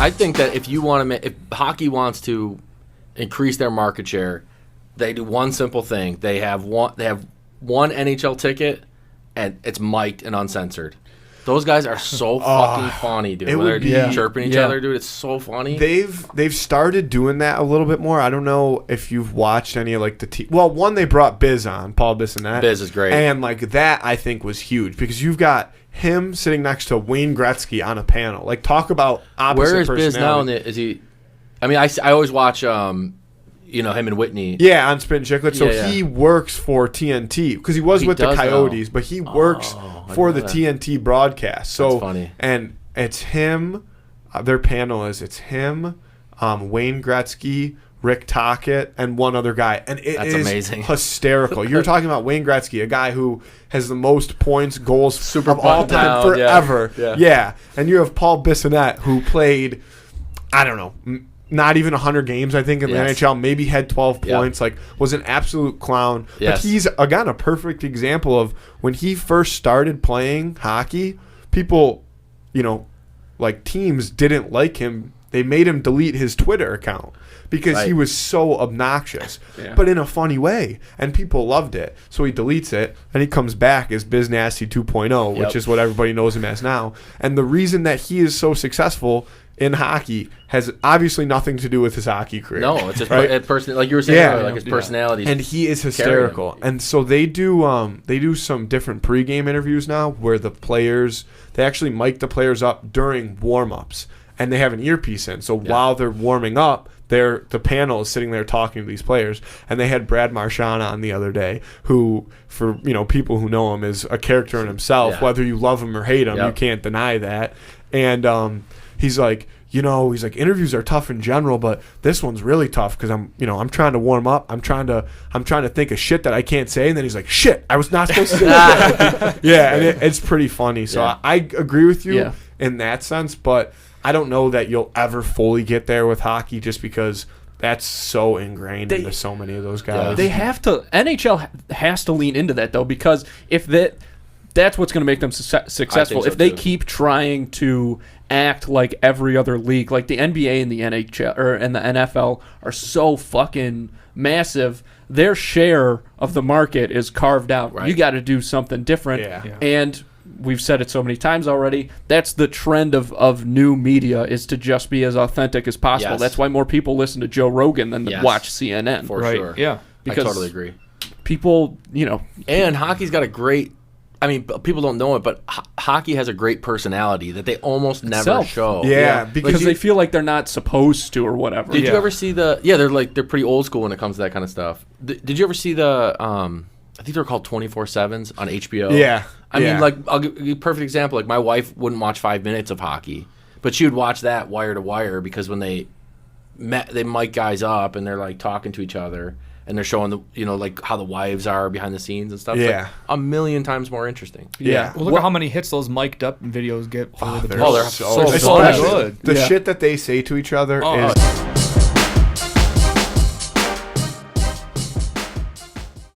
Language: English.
I think that if hockey wants to increase their market share, they do one simple thing. They have one NHL ticket, and it's mic'd and uncensored. Those guys are so fucking funny, dude. When they're chirping each other, dude, it's so funny. They've started doing that a little bit more. I don't know if you've watched any of like the one, they brought Biz on, Paul Bissonnette. Biz is great. And like that I think was huge because you've got him sitting next to Wayne Gretzky on a panel. Like talk about opposite Where is Biz now? personality. Is he? I mean, I always watch him and Whitney. Yeah, on Spin Chicklets. So he works for TNT because he was with the Coyotes, but he works for the TNT broadcast. So that's funny. And it's him. Their panel it's him, Wayne Gretzky, Rick Tocchet, and one other guy, and that's amazing. Hysterical. You're talking about Wayne Gretzky, a guy who has the most points, goals of all time forever. Yeah. And you have Paul Bissonnette, who played, I don't know, not even 100 games, I think, in the NHL. Maybe had 12 points. Like, was an absolute clown. But he's, again, a perfect example of when he first started playing hockey, people, like teams didn't like him. They made him delete his Twitter account because he was so obnoxious, but in a funny way. And people loved it. So he deletes it, and he comes back as Biz Nasty 2.0, which is what everybody knows him as now. And the reason that he is so successful in hockey has obviously nothing to do with his hockey career. No, it's just person, like you were saying earlier, like his personality. And he is hysterical. And so they do some different pregame interviews now where the players, they actually mic the players up during warm-ups, and they have an earpiece in. So while they're warming up, the panel is sitting there talking to these players. And they had Brad Marchand on the other day, who, for people who know him, is a character in himself. Whether you love him or hate him, you can't deny that. And he's like, interviews are tough in general, but this one's really tough because I'm trying to warm up. I'm trying to think of shit that I can't say, and then he's like, shit, I was not supposed to say that. And it's pretty funny. So I agree with you in that sense, but I don't know that you'll ever fully get there with hockey just because that's so ingrained into so many of those guys. They have to. NHL has to lean into that though, because if that's what's going to make them successful. So if they too. keep trying to act like every other league, like the NBA and the NHL and the NFL are so fucking massive, their share of the market is carved out. Right. You got to do something different. And we've said it so many times already. That's the trend of new media, is to just be as authentic as possible. Yes. That's why more people listen to Joe Rogan than watch CNN. For sure. Yeah. Because I totally agree. People, And hockey's got a great... I mean, people don't know it, but hockey has a great personality that they almost never show. Yeah, because they feel like they're not supposed to or whatever. Did you ever see they're pretty old school when it comes to that kind of stuff. Did you ever see the I think they're called 24/7s on HBO? Yeah. I mean, like, I'll give you a perfect example. Like, my wife wouldn't watch 5 minutes of hockey, but she would watch that wire to wire because when they mic guys up and they're like talking to each other. And they're showing like how the wives are behind the scenes and stuff. Yeah, like a million times more interesting. Yeah. Well, look at how many hits those mic'd up videos get. They're so good. The shit that they say to each other is